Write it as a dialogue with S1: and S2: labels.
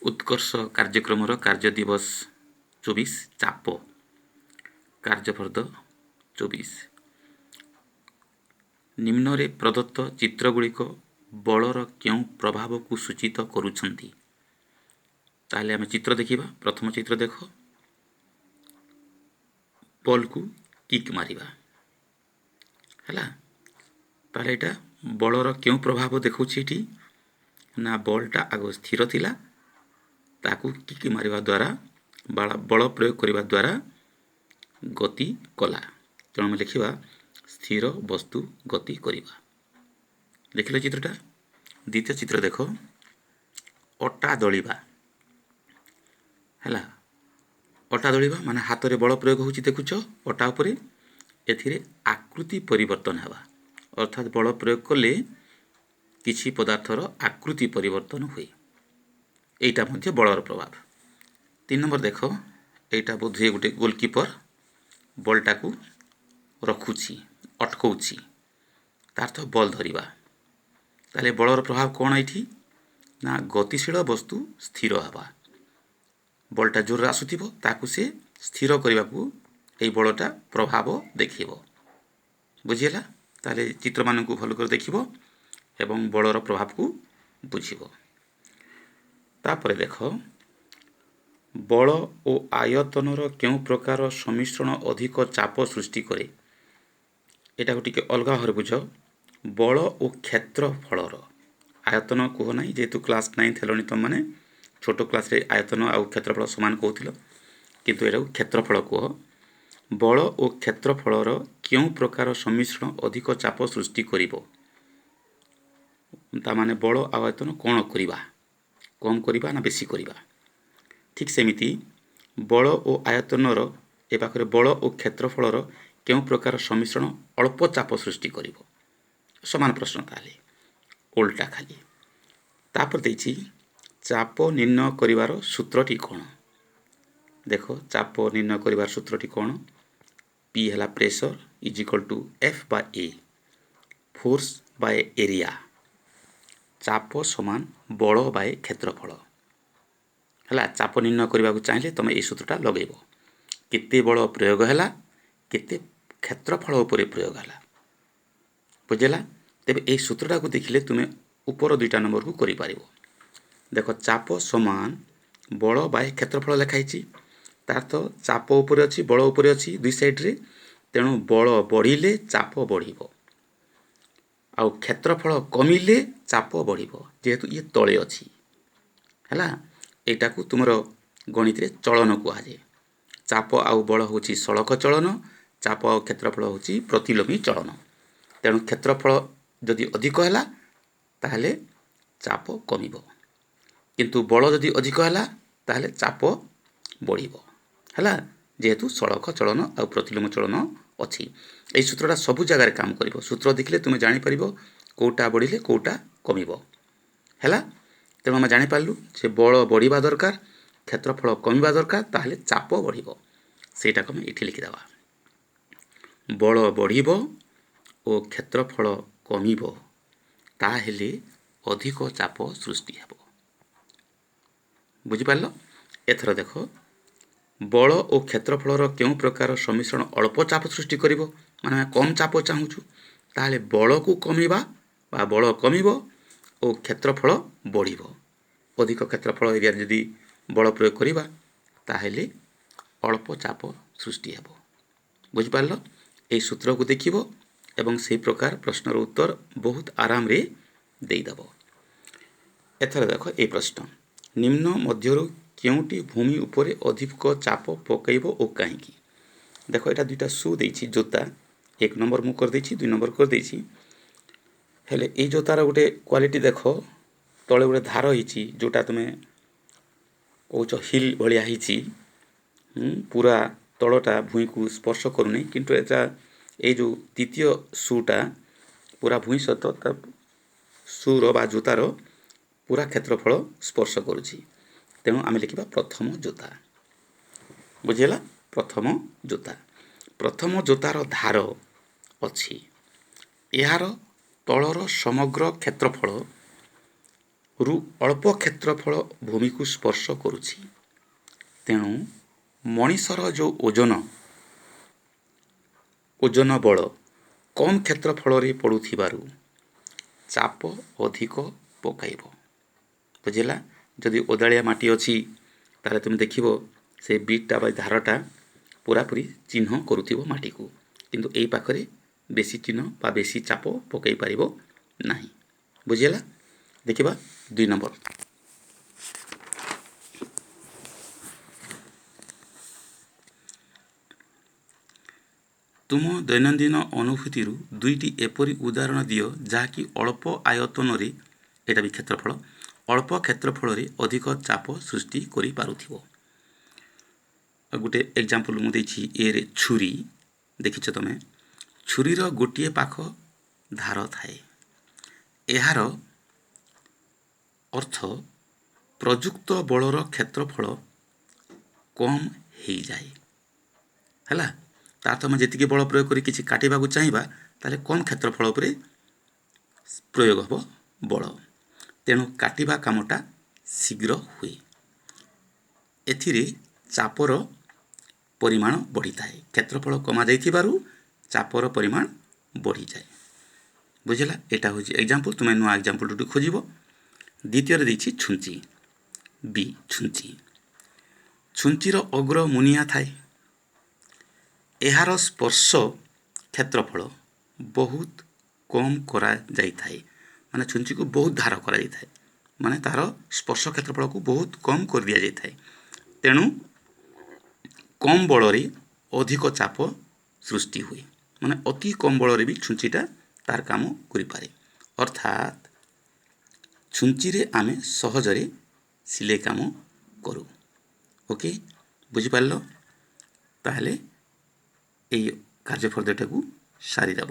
S1: उत्कर्ष कार्यक्रम कार्य दिवस 24 चाप कार्यफर्द 24 निम्न रे प्रदत्त चित्रगुड़िक बलर क्यों प्रभाव को सूचित करुछंती। ताहले आमे चित्र देखिबा। प्रथम चित्र देख, बल को किक मारिबा हैला। ताहले एटा बलर क्यों प्रभाव देखौछि एठी ना बलटा आगो स्थिर थिला, ताकू किक मारिबा द्वारा बल प्रयोग करिबा द्वारा गति कला। तेणु आम लिखा स्थिर वस्तु गति करिबा। देखिले चित्रटा। द्वितीय चित्र देख, अटा दलिबा हैला। अटा दलिबा माने हाथ रे बल प्रयोग होउछि। देखुछ अटा उपरे एथिरे आकृति परिवर्तन हेबा, अर्थात बल प्रयोग कले किछि पदार्थर आकृति परिवर्तन हुए। एटा मध्ये बलर प्रभाव। 3 नंबर देख, एटा बोधे गोटे गोलकीपर बलटा को रखुछि, अटकाउछि, तार तो बल धरिबा। ताले बलर प्रभाव कौन एठी ना गतिशील वस्तु स्थिर हवा। बलटा जोर आसुथिबो ताकू से स्थिर करबा को एई बलटा प्रभाव देखिबो। बुझिला। ताले चित्र मान को भल कर देखिबो एवं बलर प्रभाव को बुझिबो। तापर देख, बल ओ आयतनर क्यों प्रकार सम्मिश्रण अधिक चाप सृष्टि करे। एटा को टिके अलगा भाव बुझ। बल ओ क्षेत्रफलर आयतन कह ना, जेहेतु क्लास 9 हेलनी तुम मैंने छोट क्लास रे आयतन और क्षेत्रफल समान कहूल, किंतु एटा क्षेत्रफल कह। बल ओ क्षेत्रफलर क्यों प्रकार सम्मिश्रण अधिक चाप सृष्टि करिबो। ता माने बल आयतन कौन करिबा, कम करिबा ना बेसी करिबा। ठीक सेमिति बल ओ आयतनर ए पाखरे बल ओ क्षेत्रफलर क्यों प्रकार सम्मिश्रण अल्प चाप सृष्टि करिबो। समान प्रश्न ताले उल्टा खाली। तापर देछि चाप निर्णय करिवार सूत्रटी कौन। देखो चाप निर्णय करिवार सूत्रटी कौन। P हला pressure is equal to F by A, force by area. चाप समान बल बाय क्षेत्रफल हला। चाप निर्णय करने को चाहिए तुम ये सूत्रटा लगेब। केते बल प्रयोग है, केते क्षेत्रफल उपरे प्रयोग है। बुझेगा। तेबे ये सूत्रटा को देखिले तुम ऊपर 2टा नंबर को करि पारिबो। देखो चाप समान बल बाय क्षेत्रफल लिखाई। तार तो चाप उपरे अछि, बल उपरे अछि दुई साइड रे। तेणु बल बढ़िले चाप बढ़िबो, आउ क्षेत्रफल कमिले चाप बढ़िबो, जेहेतु ये तले अछि हैला। एटा को तुमरो गणित रे चलन कुहाजे। चाप आउ बल होची सड़क चलन, चाप आउ क्षेत्रफल होची प्रतिलोमी चलन। तेणु क्षेत्रफल जदि अधिक हैला ताहले चाप कमिबो, किंतु बल जदि अधिक हैला ताहले चाप बढ़िबो हैला, जेहेतु सड़क चलन आउ प्रतिलोम चलन अछि। एई सूत्रटा सबु जगह रे काम करिवो। सूत्र देखले तुमे जानि परिबो कोटा बढ़िले कोटा कमिबो हैला। तेणु आम जानी पारलु से बल बढ़िबा दरकार, क्षेत्रफल कमिबा दरकार, ताहले चाप बढ़िबो। सेटा को एठी लिखिदेबा। बल बढ़िबो ओ क्षेत्रफल कमिबो, ताहेले अधिक चाप सृष्टि हेबो। बुझि पारलो। एथर देखो बल ओ क्षेत्रफलर क्यों प्रकार सम्मिश्रण अल्प चाप सृष्टि करिवो। माने कम चाप चाहूछु, ताहले बल को कमिबा बा बल कमिबो ओ क्षेत्रफल बढ़िबो। अधिक क्षेत्रफल एरिया जदि बल प्रयोग करिबा ताहेले अल्प चाप सृष्टि हेबो। बुझि पारलो। एई सूत्र को देखिबो एवं सेही प्रकार प्रश्नर उत्तर बहुत आराम रे देई दबो। एथर देखो ए प्रश्न, निम्न मध्यरु केउटी भूमि उपरे अधिक चाप पकईबो ओ काहीकि। देखो एटा 2टा शू देछि जोता। 1 नंबर मु कर देछि, 2 नंबर कर देछि। हेले ए जोतार गोटे क्वालिटी देखो, तळे गोटे धार हिची जोटा तुमे कहउछ हिल भलिया हिची। पूरा तळटा भूई को स्पर्श करूनी, किंतु एटा ए जो द्वितीय शूटा पूरा भूई सहित शूर बा जोतार पूरा क्षेत्रफल स्पर्श करुछि। तेणु आम लिखा प्रथम जोता। बुझेगा। प्रथम जोता, प्रथम जोतार धार अच्छी, यार तलर समग्र क्षेत्रफल ରୁ ଅଳ୍ପ କ୍ଷେତ୍ରଫଳ ଭୂମିକୁ ସ୍ପର୍ଶ କରୁଛି। ତେଣୁ ମଣିଷର ଯେଉଁ ଓଜନ ବଳ କମ୍ କ୍ଷେତ୍ରଫଳରେ ପଡ଼ୁଥିବାରୁ ଚାପ ଅଧିକ ପକାଇବ। ବୁଝିଲା? ଯଦି ଓଦାଳିଆ ମାଟି ଅଛି ତାହେଲେ ତୁମେ ଦେଖିବ ସେ ବିଟ୍ଟା ବା ଧାରଟା ପୁରାପୁରି ଚିହ୍ନ କରୁଥିବ ମାଟିକୁ, କିନ୍ତୁ ଏଇ ପାଖରେ ବେଶୀ ଚିହ୍ନ ବା ବେଶୀ ଚାପ ପକାଇ ପାରିବ ନାହିଁ। ବୁଝିଲା? ଦେଖିବା 2 ନମ୍ବର। ତୁମ ଦୈନନ୍ଦିନ ଅନୁଭୂତିରୁ 2ଟି ଏପରି ଉଦାହରଣ ଦିଅ ଯାହାକି ଅଳ୍ପ ଆୟତନରେ, ଏଇଟା ବି କ୍ଷେତ୍ରଫଳ, ଅଳ୍ପ କ୍ଷେତ୍ରଫଳରେ ଅଧିକ ଚାପ ସୃଷ୍ଟି କରିପାରୁଥିବ। ଗୋଟେ ଏକ୍ଜାମ୍ପଲ୍ ମୁଁ ଦେଇଛି ଏରେ ଛୁରୀ। ଦେଖିଛ ତମେ, ଛୁରୀର ଗୋଟିଏ ପାଖ ଧାର ଥାଏ। ଏହାର ଅର୍ଥ ପ୍ରଯୁକ୍ତ ବଳର କ୍ଷେତ୍ରଫଳ କମ୍ ହେଇଯାଏ। ହେଲା? ତାର ଆମେ ଯେତିକି ବଳ ପ୍ରୟୋଗ କରି କିଛି କାଟିବାକୁ ଚାହିଁବା ତାହେଲେ କମ୍ କ୍ଷେତ୍ରଫଳ ଉପରେ ପ୍ରୟୋଗ ହେବ ବଳ, ତେଣୁ କାଟିବା କାମଟା ଶୀଘ୍ର ହୁଏ। ଏଥିରେ ଚାପର ପରିମାଣ ବଢ଼ିଥାଏ। କ୍ଷେତ୍ରଫଳ କମାଯାଇଥିବାରୁ ଚାପର ପରିମାଣ ବଢ଼ିଯାଏ। ବୁଝିଲା? ଏଇଟା ହେଉଛି ଏକ୍ଜାମ୍ପଲ୍। ତୁମେ ନୂଆ ଏକ୍ଜାମ୍ପଲ୍ଟି ଖୋଜିବ। ଦ୍ୱିତୀୟରେ ଦେଇଛି ଛୁଞ୍ଚି। ବି ଛୁଞ୍ଚି। ଛୁଞ୍ଚିର ଅଗ୍ର ମୁନିଆ ଥାଏ। ଏହାର ସ୍ପର୍ଶ କ୍ଷେତ୍ରଫଳ ବହୁତ କମ୍ କରାଯାଇଥାଏ। ମାନେ ଛୁଞ୍ଚିକୁ ବହୁତ ଧାର କରାଯାଇଥାଏ, ମାନେ ତାର ସ୍ପର୍ଶ କ୍ଷେତ୍ରଫଳକୁ ବହୁତ କମ୍ କରିଦିଆଯାଇଥାଏ। ତେଣୁ କମ୍ ବଳରେ ଅଧିକ ଚାପ ସୃଷ୍ଟି ହୁଏ। ମାନେ ଅତି କମ୍ ବଳରେ ବି ଛୁଞ୍ଚିଟା ତାର କାମ କରିପାରେ। ଅର୍ଥାତ୍ ଛୁଞ୍ଚିରେ ଆମେ ସହଜରେ ସିଲେଇ କାମ କରୁ। ଓକେ, ବୁଝିପାରିଲ? ତାହେଲେ এই କାର୍ଯ୍ୟପଦ୍ଧତିଟାକୁ ସାରିଦେବ।